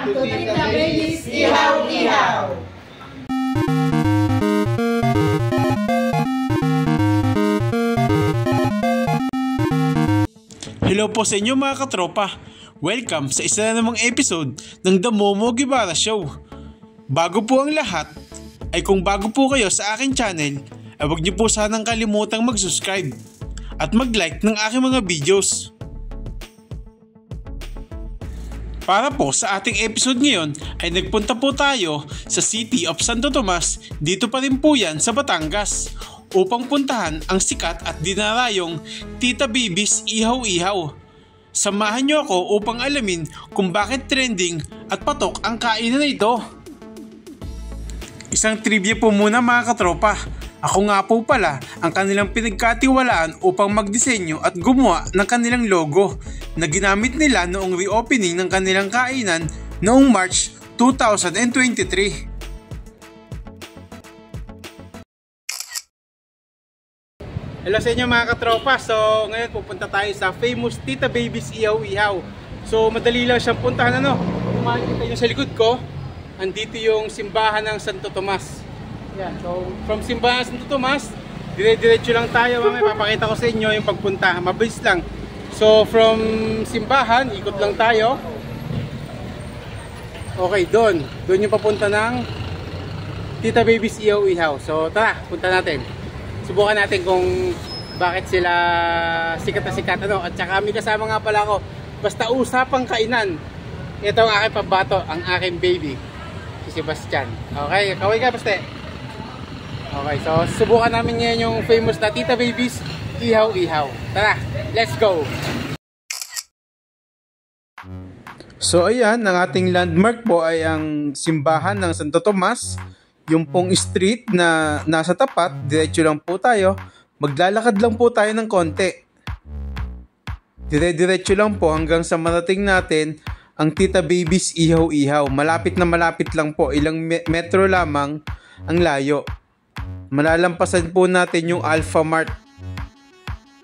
Welcome to Tita Baby's Ihaw-Ihaw! Hello po sa inyo mga katropa. Welcome sa isa na namang episode ng The Momo Guevara Show. Bago po ang lahat, ay kung bago po kayo sa aking channel, ay huwag niyo po sanang kalimutang mag-subscribe at mag-like ng aking mga videos. Para po sa ating episode ngayon ay nagpunta po tayo sa City of Santo Tomas, dito pa rin po yan sa Batangas, upang puntahan ang sikat at dinarayong Tita Baby's Ihaw-Ihaw. Samahan niyo ako upang alamin kung bakit trending at patok ang kainan na ito. Isang trivia po muna mga katropa. Ako nga po pala ang kanilang pinagkatiwalaan upang magdisenyo at gumawa ng kanilang logo na ginamit nila noong reopening ng kanilang kainan noong March 2023. Hello sa inyo mga katropa. So ngayon pupunta tayo sa famous Tita Baby's Ihaw-Ihaw. So madali lang siyang puntahan. Kung makikita nyo sa likod ko, andito yung simbahan ng Santo Tomas. Yan. So from simbahan ng Santo Tomas, dire-diretso lang tayo. Mamaya papakita ko sa inyo yung pagpunta. Mabilis lang. So from simbahan, ikot lang tayo. Okay, doon yung papunta ng Tita Baby's Ihaw-Ihaw. So tara, punta natin. Subukan natin kung bakit sila sikat na sikat. At saka may kasama nga pala ako. Basta usapang kainan. Ito ang aking pambato, ang aking baby, si Sebastian. Okay, kaway ka basta. Okay, so subukan namin ngayon yung famous na Tita Baby's Ihaw-Ihaw. Tara, let's go! So ayan, ang ating landmark po ay ang simbahan ng Santo Tomas. Yung pong street na nasa tapat, diretso lang po tayo. Maglalakad lang po tayo ng konti. Dire-diretso lang po hanggang sa marating natin ang Tita Baby's Ihaw-Ihaw. Malapit na malapit lang po, ilang metro lamang ang layo. Malalampasan po natin yung Alpha Mart.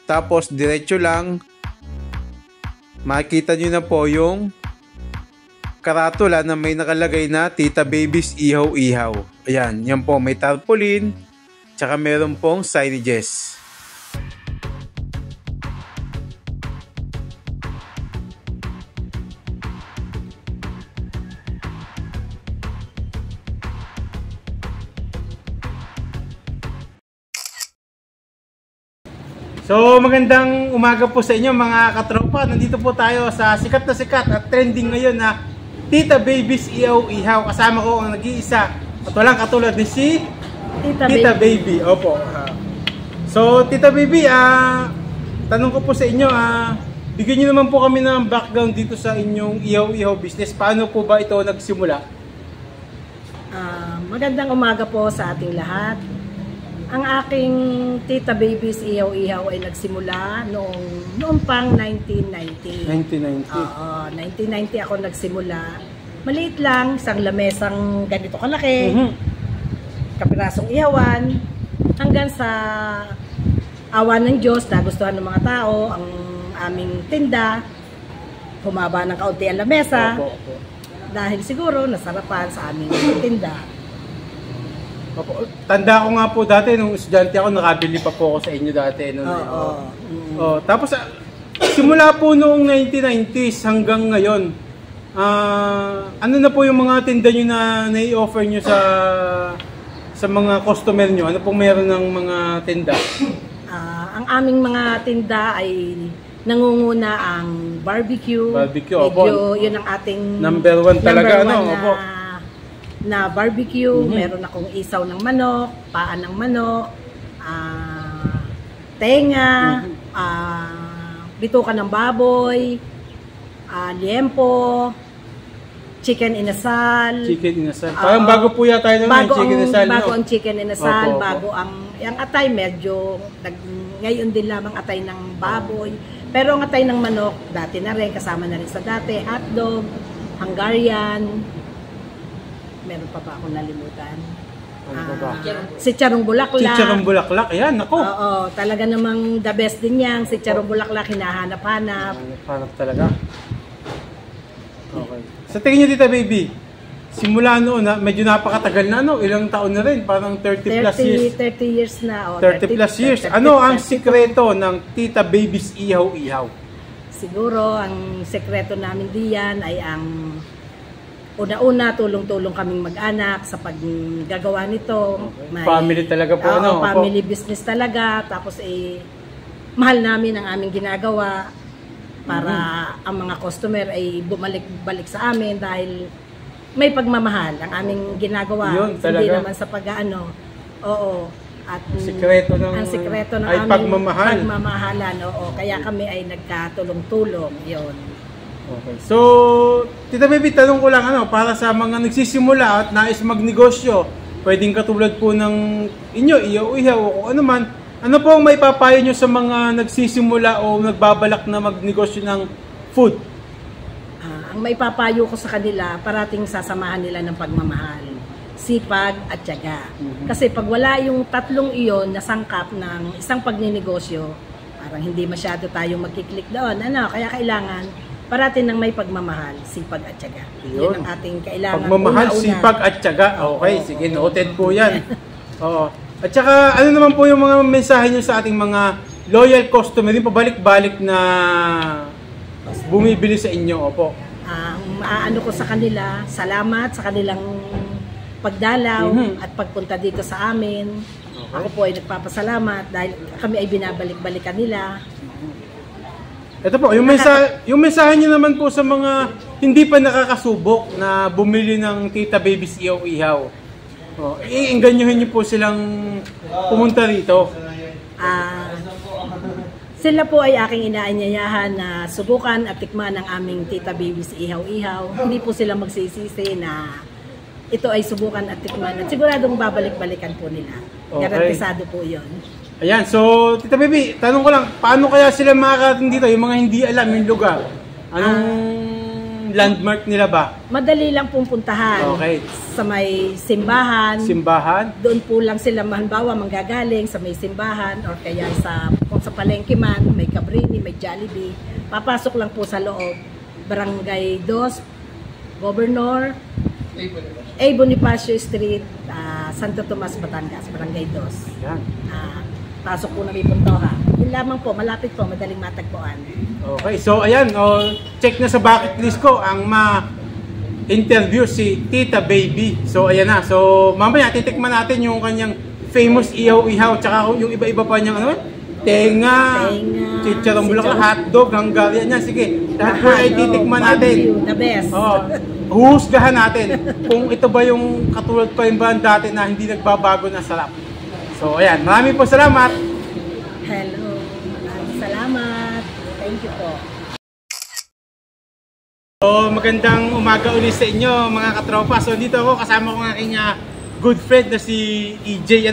Tapos diretso lang, makikita nyo na po yung karatula na may nakalagay na Tita Baby's Ihaw-Ihaw. Ayan, yan po, may tarpaulin, tsaka meron pong signages. So magandang umaga po sa inyo mga katropa. Nandito po tayo sa sikat na sikat at trending ngayon na Tita Baby's Ihaw-Ihaw. Kasama ko ang nag-iisa at walang katulad ni si Tita Baby. Opo. So Tita Baby, tanong ko po sa inyo, bigyan niyo naman po kami ng background dito sa inyong ihaw-ihaw business. Paano po ba ito nagsimula? Magandang umaga po sa ating lahat. Ang aking Tita Baby's Ihaw-Ihaw ay nagsimula noong pang 1990. 1990? Oo, 1990 ako nagsimula. Maliit lang, isang lamesang ganito kalaki, kapirasong ihawan, hanggang sa awa ng Diyos, nagustuhan ng mga tao, ang aming tinda, humaba ng kaunti ang lamesa, dahil siguro nasarapan sa aming tinda. Tanda ko nga po dati, nung estudyante ako, nakabili pa po ako sa inyo dati. Tapos, simula po noong 1990s hanggang ngayon, ano na po yung mga tinda nyo na nai-offer nyo sa mga customer nyo? Ano pong meron ng mga tinda? Ang aming mga tinda ay nangunguna ang barbecue. Medyo yun ang ating number one talaga, na barbecue. Meron akong isaw ng manok, paan ng manok, tenga, bituka ng baboy, liempo, chicken inasal. Parang bago po yata yun yung chicken inasal. Bago ang chicken inasal, bago ang atay medyo, ngayon din lamang atay ng baboy. Pero ang atay ng manok, dati na rin, kasama na rin sa dati, hotdog, Hungarian. Meron pa ba akong nalimutan? Si Charong Bulaklak. Si Charong Bulaklak, ayan, ako. Oo, talaga namang the best din yan. Si Charong Bulaklak, hinahanap-hanap. Hanap talaga. Okay. Sa tingin niyo, Tita Baby, simula noon, medyo napakatagal na, no? Ilang taon na rin, parang 30 plus years. 30 years na. 30 plus years. Ano ang sikreto ng Tita Baby's Ihaw-Ihaw? Siguro, ang sekreto namin diyan ay ang una-una, tulong-tulong kaming mag-anak sa paggagawa nito. Okay. Family talaga po, ano? Family business talaga. Tapos, mahal namin ang aming ginagawa para ang mga customer ay bumalik-balik sa amin dahil may pagmamahal ang aming ginagawa. Yun, hindi naman sa pag-ano. Oo. At ang sikreto ng ay aming pagmamahalan. Oo. Kaya kami ay nagkatulong-tulong. Yun. Okay. So, Tita Baby, tanong ko lang, para sa mga nagsisimula at nais magnegosyo, pwedeng katulad po ng inyo, Ihaw-Ihaw o kung ano man, ano po ang maipapayo nyo sa mga nagsisimula o nagbabalak na magnegosyo ng food? Ang maipapayo ko sa kanila, parating sasamahan nila ng pagmamahal, sipag at tiyaga. Kasi pag wala yung tatlong iyon na sangkap ng isang pagninegosyo, parang hindi masyado tayo magkiklik doon. Kaya kailangan parating ng may pagmamahal, sipag at tiyaga. Yun ang ating kailangan. Pagmamahal, sipag at tiyaga. Okay, sige, noted po yan. Oo. At saka, ano naman po yung mga mensahe nyo sa ating mga loyal customer, yung pabalik-balik na bumibili sa inyo? Opo. Ano ko sa kanila, salamat sa kanilang pagdalaw at pagpunta dito sa amin. Okay. Ako po ay nagpapasalamat dahil kami ay binabalik-balikan nila. Ito po, yung mensahe nyo naman po sa mga hindi pa nakakasubok na bumili ng Tita Baby's Ihaw-Ihaw. Iingganyohin nyo po silang pumunta rito. Sila po ay aking inaanyayahan na subukan at tikman ang aming Tita Baby's Ihaw-Ihaw. Hindi po sila magsisisi na ito ay subukan at tikman. At siguradong babalik-balikan po nila. Okay. Garantisado po yun. Ayan, so Tita Baby, tanong ko lang, paano kaya sila makakarating dito? Yung mga hindi alam yung lugar. Anong landmark nila ba? Madali lang pong puntahan. Okay. Sa may simbahan. Simbahan? Doon po lang sila halimbawa manggagaling sa may simbahan or kaya kung sa palengke man, may Cabrini, may Jollibee. Papasok lang po sa loob. Barangay 2, Governor, A. Bonifacio Street, Santo Tomas, Batangas, Barangay 2. Yan. Pasok po na may puntoha. Yun lamang po, malapit po, madaling matagpuan. Okay, so ayan, check na sa bucket list ko ang ma-interview si Tita Baby. So ayan na, so mamaya titikman natin yung kanyang famous Ihaw-Ihaw, tsaka yung iba-iba pa niyang tenga, chicharong bulak, hotdog, hanggaria niya. Sige, lahat po ay titikman natin. The best. Huhusgahan natin kung ito ba yung katulad pa yung brand dati na hindi nagbabago na sarap. So ayan, maraming po salamat. Hello, maraming salamat. Thank you po. So magandang umaga ulit sa inyo mga katropa. So dito ako kasama ko ng aking good friend na si EJ.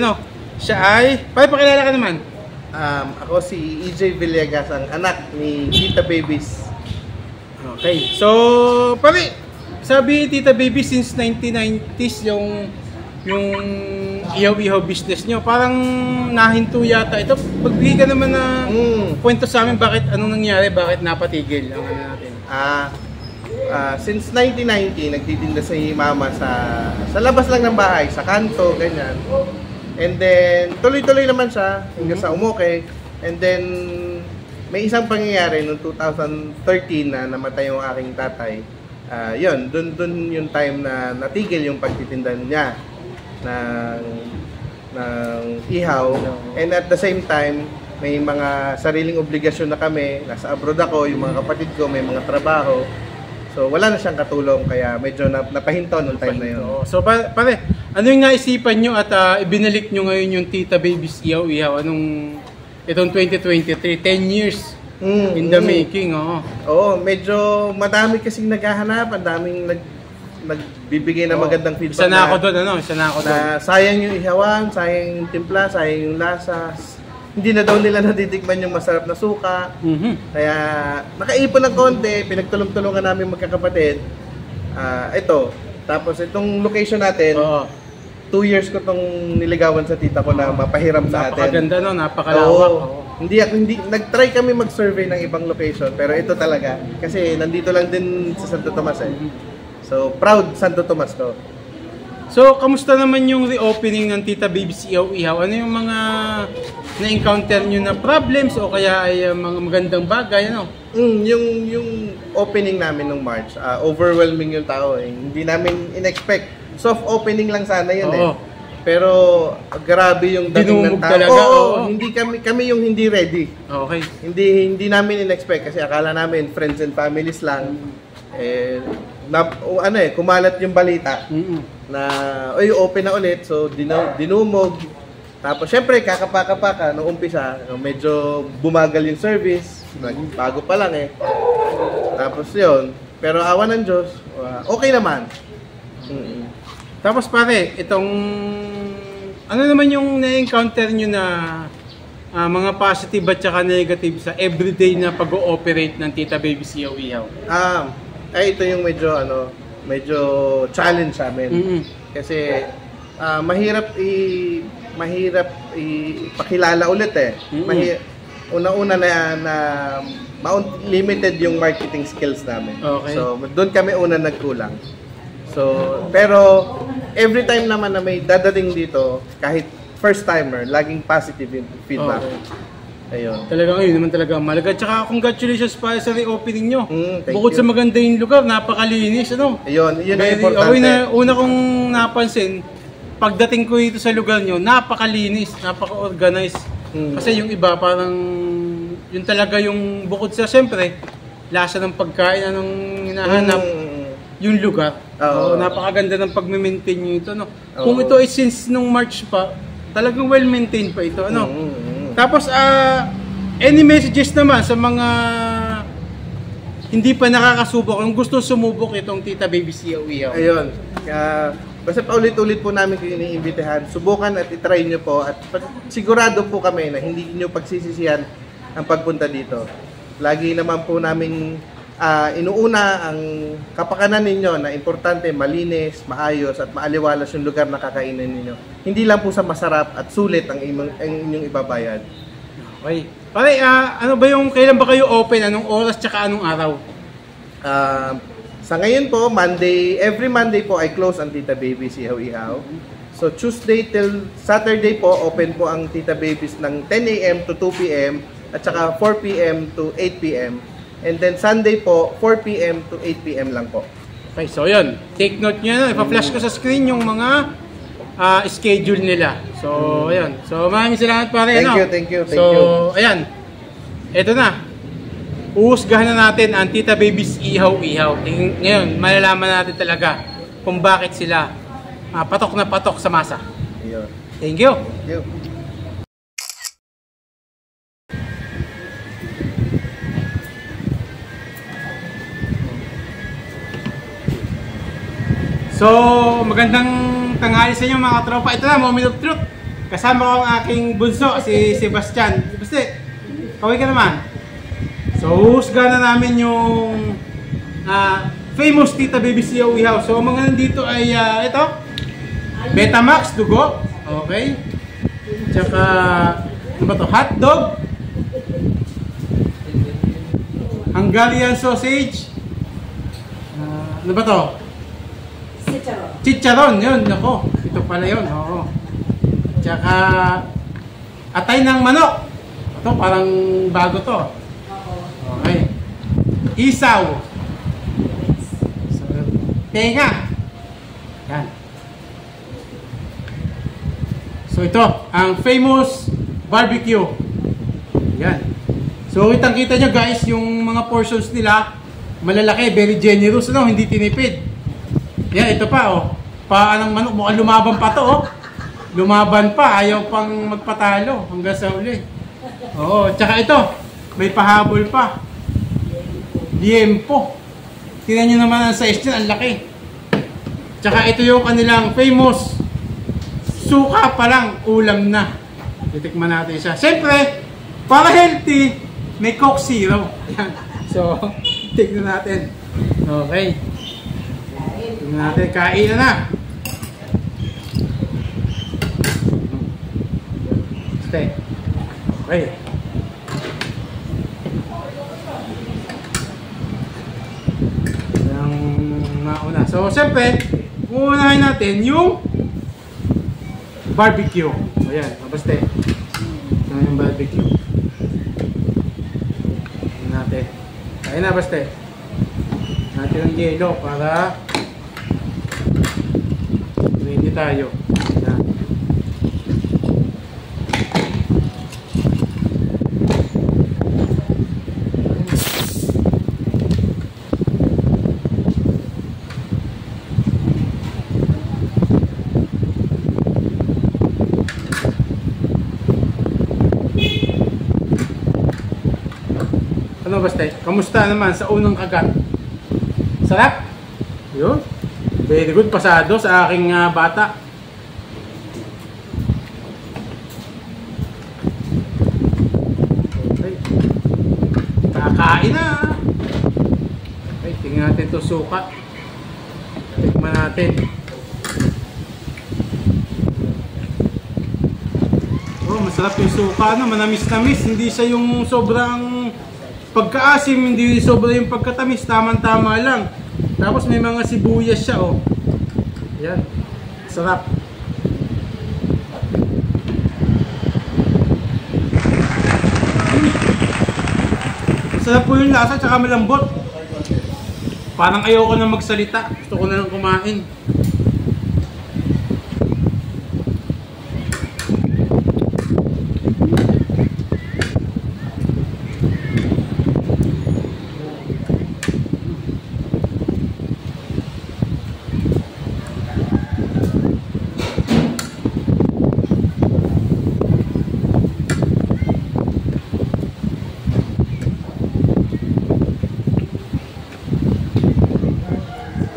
Siya ay, pakilala ka naman. Ako si EJ Villegas, ang anak ni Tita Baby's. Okay, so pare, sabi Tita Baby since 1990s yung ihaw-ihaw business nyo. Parang nahinto yata ito. Pagbigay ka naman na kwento sa amin anong nangyari, bakit napatigil ang natin. Since 1990, nagtitinda si Mama sa labas lang ng bahay, sa kanto, ganyan. And then, tuloy-tuloy naman siya hanggang sa umuke. And then, may isang pangyayari noong 2013 na namatay yung aking tatay. Yun, dun yung time na natigil yung pagtitinda niya ng ihaw. And at the same time, may mga sariling obligasyon na kami. Nasa abroad ako, yung mga kapatid ko may mga trabaho. So wala na siyang katulong, kaya medyo napahinto nung time na yun. So pare, ano yung naisipan nyo at ibinalik nyo ngayon yung Tita Baby's Ihaw-Ihaw? Itong 2023, 10 years in the making. Oo, medyo madami kasing naghahanap, ang daming nagbibigay ng magandang feedback. Isa na ako doon, sayang yung ihawan, sayang yung timpla, sayang yung lasa. Hindi na daw nila natitikman yung masarap na suka. Kaya nakaipon ng konti, pinagtulong-tulungan namin magkakapatid. Ito, tapos itong location natin, 2 years ko tong niligawan sa tita ko na mapahiram sa atin. Napakaganda no, napakalawak. Hindi nag-try kami mag-survey ng ibang location, pero ito talaga kasi nandito lang din sa Santo Tomas eh. So proud Santo Tomas to. So, kamusta naman yung reopening ng Tita Baby's Ihaw-Ihaw? Ano yung mga na-encounter nyo na problems o kaya ay mga magandang bagay, ano? Yung opening namin nung March, overwhelming yung tao eh. Hindi namin in-expect. Soft opening lang sana yun eh. Pero grabe yung dating ng tao. Talaga, hindi kami yung hindi ready. Okay. Hindi namin in-expect kasi akala namin friends and families lang. Kumalat yung balita. Na open na ulit, so dinumog. Tapos syempre kakapaka nung umpisa, medyo bumagal yung service, bago pa lang eh. Tapos yun, pero awa ng Diyos, okay naman. Tapos pare, itong ano naman yung na-encounter nyo na mga positive at saka negative sa everyday na pag-ooperate ng Tita Baby's Ihaw-Ihaw? Ito yung medyo challenge sa amin. Kasi mahirap ipakilala ulit eh. Una-una na limited yung marketing skills namin. Okay. So doon kami una nagkulang. So pero every time naman na may dadating dito, kahit first timer, laging positive yung feedback. Ayun. Talagang yun naman talaga malaga. Tsaka congratulations pa sa reopening nyo. Bukod you. sa maganda yung lugar, napakalinis. Ano? Yun ang importante. Una kong napansin, pagdating ko dito sa lugar nyo, napakalinis, napaka-organized. Kasi yung iba parang, yun talaga yung bukod sa siyempre, lasa ng pagkain, anong hinahanap, yung lugar. Napakaganda ng pag-maintain nyo ito. No? Kung ito ay since nung March pa, talagang well-maintained pa ito. Ano? Tapos, any messages naman sa mga hindi pa nakakasubok, yung gusto sumubok itong Tita Baby's Ihaw-Ihaw? Ayun. Basta paulit-ulit po namin kayo iniimbitahan. Subukan at itry nyo po. At sigurado po kami na hindi nyo pagsisisihan ang pagpunta dito. Lagi naman po namin inuuna ang kapakanan ninyo na importante, malinis, maayos at maaliwalas yung lugar na kakainin ninyo. Hindi lang po sa masarap at sulit ang inyong ibabayad. Okay. Pare, ano ba yung, kailan ba kayo open? Anong oras tsaka anong araw? Sa ngayon po, every Monday po ay close ang Tita Baby's Ihaw-Ihaw. So Tuesday till Saturday po, open po ang Tita Baby's ng 10 a.m. to 2 p.m. at saka 4 p.m. to 8 p.m. And then Sunday po, 4 p.m. to 8 p.m. lang po. Okay, so yun. Take note nyo. Ipa-flash ko sa screen yung mga schedule nila. So, ayan. So, maraming salamat pare. Thank you. So, ayan. Ito na. Uusgahan na natin ang Tita Baby's Ihaw-Ihaw. Ngayon, malalaman natin talaga kung bakit sila patok na patok sa masa. Thank you. Thank you. So, magandang tanghali sa inyo mga tropa. Ito na, Moment of Truth. Kasama ko ang aking bunso, si Sebastian. Basta, kaway ka naman. So, husga na namin yung famous Tita Baby's Ihaw-Ihaw. So, ang mga nandito ay ito, Betamax, dugo. Okay. Tsaka, ano ba to? Hotdog. Hungarian sausage. Ano ba to? Chicharon, yun, nako. Ito pala yun, oo. Tsaka, atay ng manok. Ito, parang bago to. Okay. Isaw. Tenga. Yan. So, ito, ang famous barbecue. Yan. So, kitang-kita nyo guys, yung mga portions nila, malalaki, very generous, no? Hindi tinipid. Yan, ito pa, oh. Paanang manok, mukhang lumaban pa to, oh. Lumaban pa, ayaw pang magpatalo hanggang sa uli. Oo, tsaka ito, may pahabol pa. Liempo. Tingnan nyo naman ang size niya, ang laki. Tsaka ito yung kanilang famous suka pa lang, ulam na. Titikman natin siya. Siyempre, para healthy, may Coke Zero. Yan. So, tignan natin. Okay. Tignan natin, kain na. baste. Okay. Yung mauna. So, siyempre, uunahin natin yung barbecue. Ayan, baste. Ito yung barbecue. Ayan natin. Ayan na, baste. Natin ang yelo para ready tayo. Ayan. Ano baste? Kamusta naman sa unang kagat? Sarap? Yun. Very good. Pasado sa aking bata. Okay. Kakain na. Okay, tingnan natin ito suka. Tikman natin. Oh, masarap yung suka. No? Manamis-namis. Hindi siya yung sobrang pagkaasim, hindi sobra yung pagkatamis, tamang-tama lang. Tapos may mga sibuyas siya, oh. Ayan. Sarap. Sarap po yung lasa, tsaka malambot. Parang ayoko na magsalita. Gusto ko na lang kumain.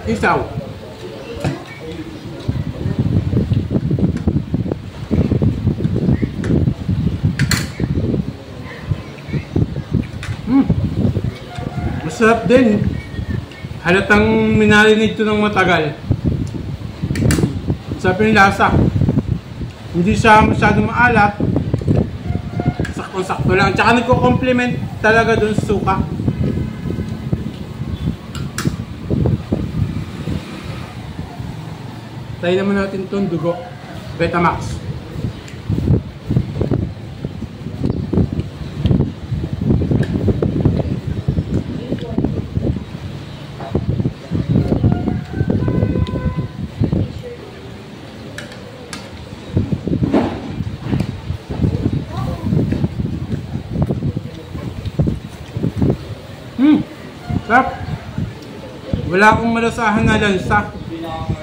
Isaw. Masarap din. Halatang minarinate ito ng matagal. Sarap yung lasa. Hindi siya masyadong maalat. Sakto-sakto lang. Tsaka nagko-complement talaga dun sa suka. Try naman natin itong dugo. Betamax. Sarap. Wala akong malasahan na lansa.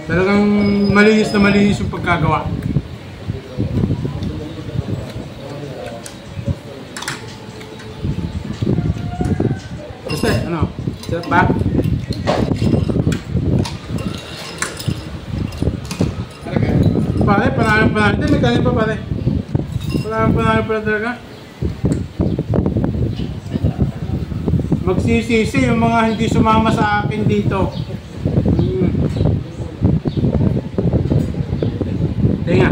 Talagang malinis na malinis yung pagkagawa. Basta, ano? Sarap ba? Pare, panalo. Hindi, may kanin pa pare. Panalo pala talaga. Magsisisi yung mga hindi sumama sa akin dito. Tinga.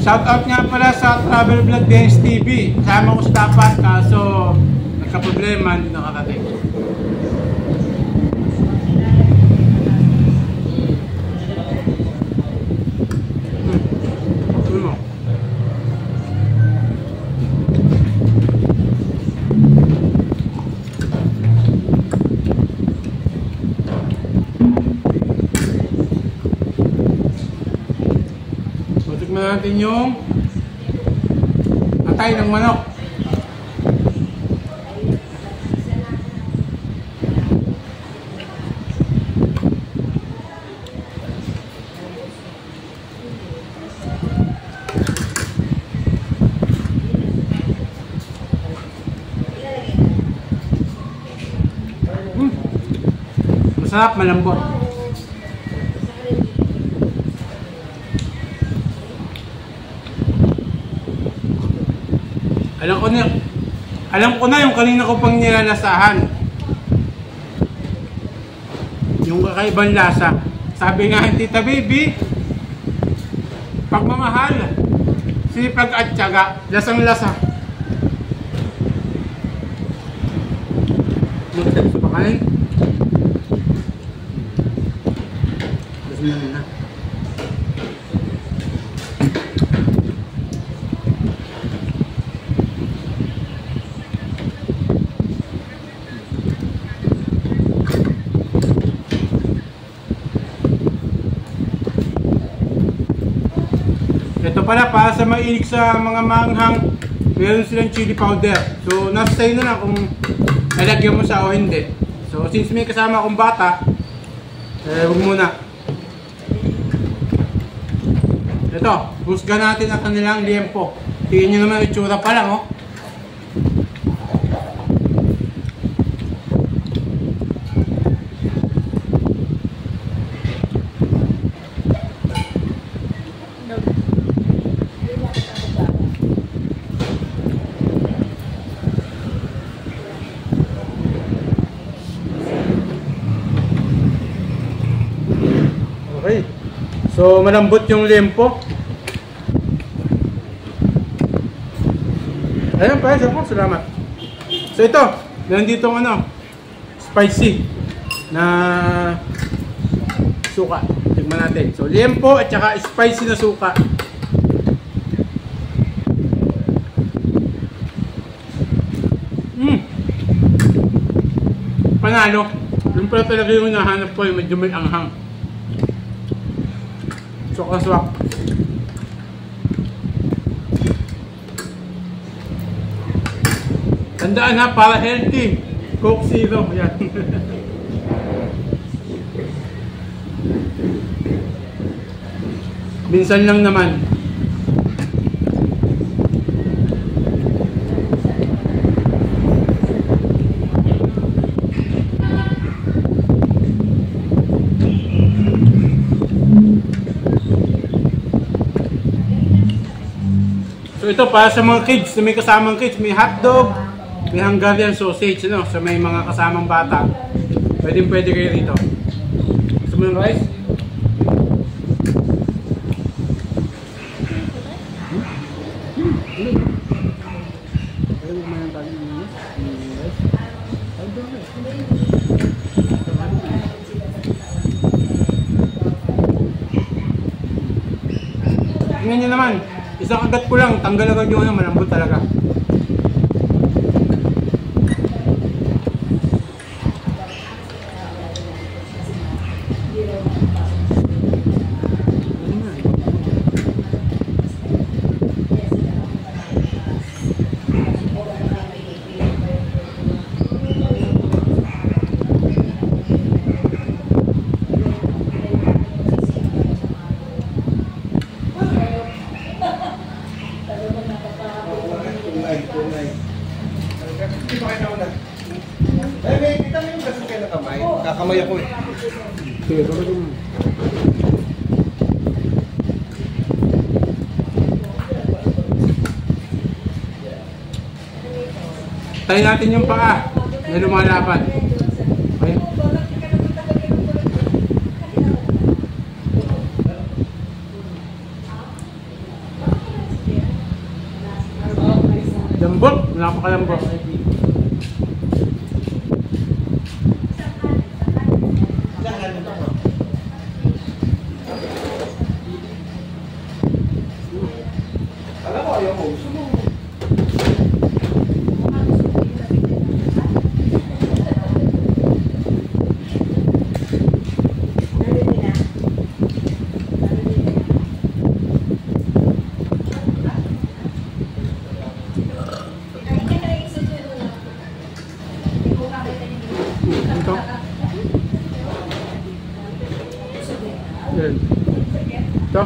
Shoutout nga pala sa Travel Vlog DS TV. Kasama ko sa tapat kaso nagka-problema, hindi nakarating. Tikman natin yung atay ng manok. Masarap, malambot. Alam ko na yung kanina ko pang nilalasahan. Yung kakaibang lasa. Sabi nga, Tita Baby, pagmamahal, sipag at tiyaga, lasang lasa. Magdala sa pakain. Lasang na na. Ito pala, para sa mailig sa mga manghang, meron silang chili powder. So, nasa sa'yo na lang kung lalagyan mo siya o hindi. So, since may kasama akong bata, huwag muna. Ito, husga natin ang kanilang liempo. Tingnan nyo naman yung itsura pa lang, oh. Okay. So, malambot yung liempo. Ayan pa, isa po. Salamat. So, ito. Meron ditong ano, spicy na suka. Tignan natin. So, liempo at saka spicy na suka. Panalo. Yung pala talaga yung nahanap ko, yung medyo may anghang. Swak. Tandaan ha, para healthy. Coke Zero. Yan. Minsan lang naman. So ito para sa mga kids, may kasamang kids, may hotdog, may Hungarian sausage, ano, so may mga kasamang bata. Pwede kayo rito. Gusto mo ng rice? Tingnan nyo naman. Isang kagat ko lang, tanggal agad yung ano, malambot talaga. Tunay. Hindi pa kayo na. May kita mo yung kasi kayo na kamay. Kakamay ako eh. Sige, bakit mo? Tayo natin yung paa na lumalaban. Okay? Lambot, napakalambot. Alam mo, ayaw mo. Ito. Yan. Ito.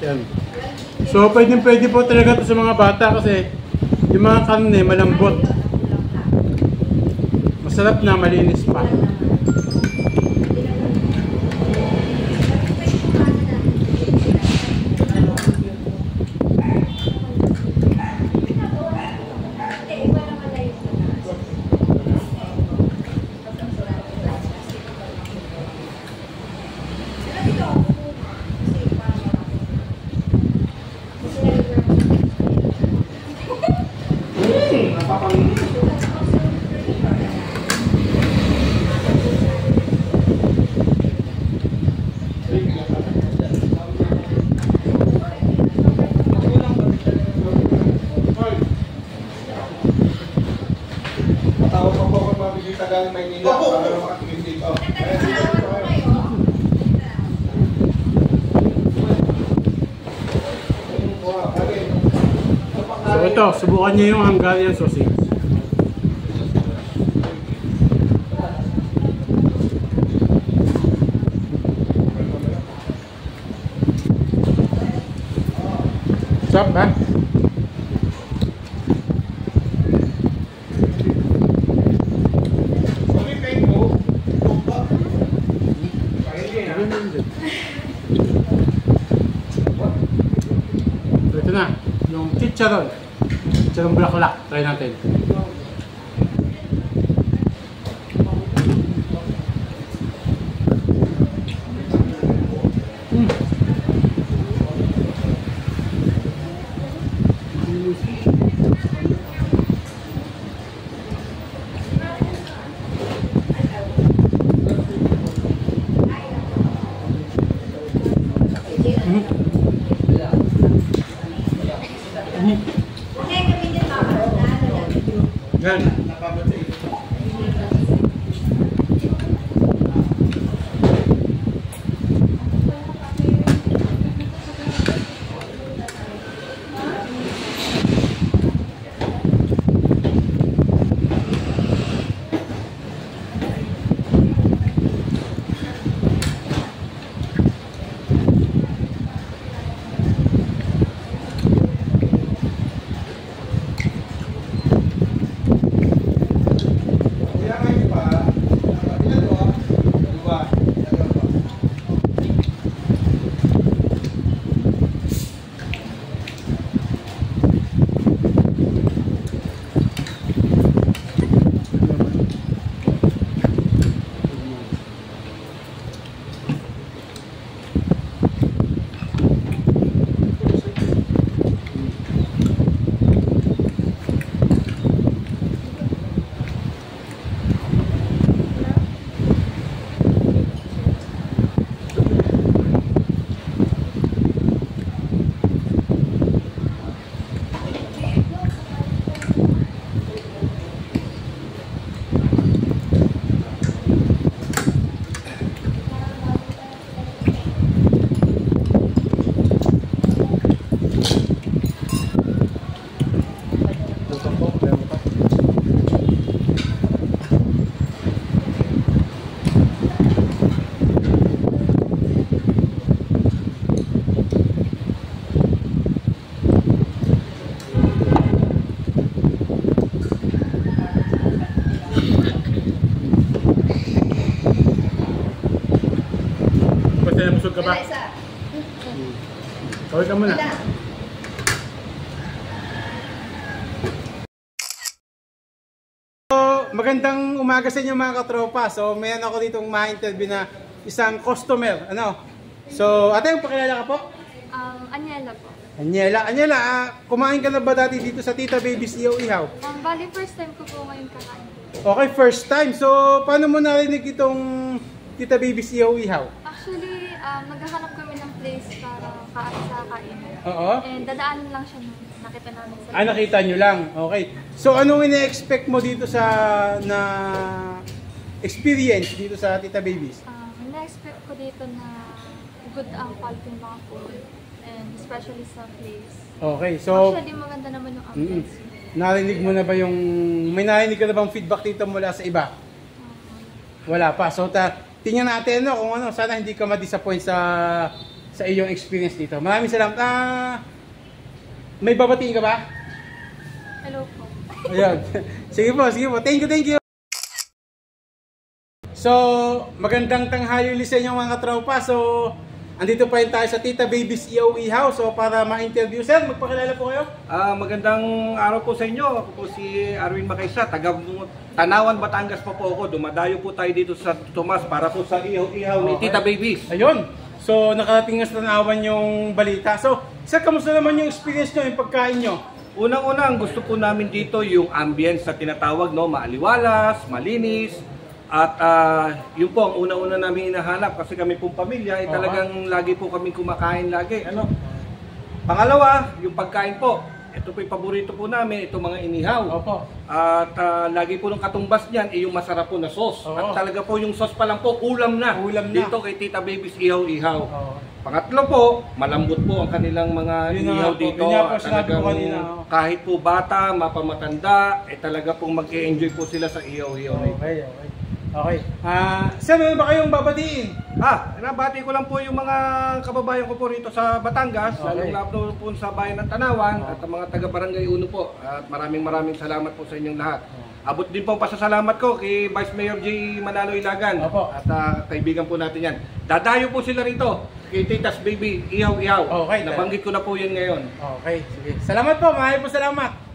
Yan. So, pwede po talaga ito sa mga bata kasi yung mga karne malambot. Masarap na, malinis pa. Tawag po ako mabibita galing Maynila para makatingin dito. So ito, subukan niyo yung Hungarian sausage. Sarap ba? So ito na, yung chicharon. Chicharon bulaklak. Try natin. Yan. Busog ka ba? Kawin ka muna. So, magandang umaga sa inyo mga katropa. So, mayroon ako ditong ma-interview na isang customer. Ano? So, ate, pakilala ka po? Anyela po. Anyela, kumain ka na ba dati dito sa Tita Baby's Ihaw Ihaw? Bali, first time ko po ngayon kakain. Okay, first time. So, paano mo narinig itong Tita Baby's Ihaw Ihaw? Actually, naghahanap kami ng place para sa kainan. Oo. And dadaanan lang siya nung nakita namin sa Nakita nyo lang. Okay. So, anong ina-expect mo dito sa na experience dito sa Tita Baby's? Na-expect ko dito na good ang quality ng mga food. And especially sa place. Okay, so Actually, maganda naman yung ambience. narinig mo na ba yung may narinig ka na bang feedback dito mula sa iba? Wala pa. So tingnan natin no kung ano, sana hindi ka ma-disappoint sa iyong experience dito. Maraming salamat. May babatiin ka ba? Hello po. Ayun. Sige po. Thank you. So, magandang tanghali ulit sa inyo mga tropa. So, andito pa rin tayo sa Tita Baby's EOE House. So, para ma-interview, sir, magpakilala po kayo. Magandang araw po sa inyo. Ako po si Arwin Makaysa, taga Tanawan, Batangas pa po ako. Dumadayo po tayo dito sa Tomas para po sa ihaw-ihaw ni Tita Baby's. Ayun. So, nakarating nga sa Tanawan yung balita. So, sir, kamusta naman yung experience nyo, yung pagkain nyo? Unang-una, ang gusto po namin dito yung ambience na tinatawag, no? Maaliwalas, malinis. At yun po ang una-una namin hinahanap kasi kami pong pamilya ay talagang lagi po kami kumakain lagi. Ano? Pangalawa, yung pagkain po. Ito po yung paborito po namin, itong mga inihaw. Opo. At lagi po ng katumbas niyan ay yung masarap po na sauce. Oo. At talaga po yung sauce pa lang po, ulam na. Ulam na. Dito kay Tita Baby's Ihaw-Ihaw. Oo. Pangatlo po, malambot po ang kanilang mga Yun na ihaw nga po. dito. Yun nga po, At sinabi ko talagang kanina, oh. kahit po bata, mapamatanda, talaga pong mag-e-enjoy po sila sa ihaw-ihaw na ito. Okay. Okay. Sir, meron ba kayong babatiin? Nabati ko lang po yung mga kababayan ko po rito sa Batangas, Okay. lalong po sa bayan ng Tanawan at ang mga taga-Barangay Uno po. At maraming salamat po sa inyong lahat. Abot din po ang pasasalamat ko kay Vice Mayor J. Manalo Ilagan. Opo. At kaibigan po natin yan. Dadayo po sila rito kay Tita's Baby Ihaw-Ihaw. Okay. Nabanggit ko na po yun ngayon. Okay, sige. Salamat po, maraming po salamat.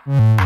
Mm-hmm.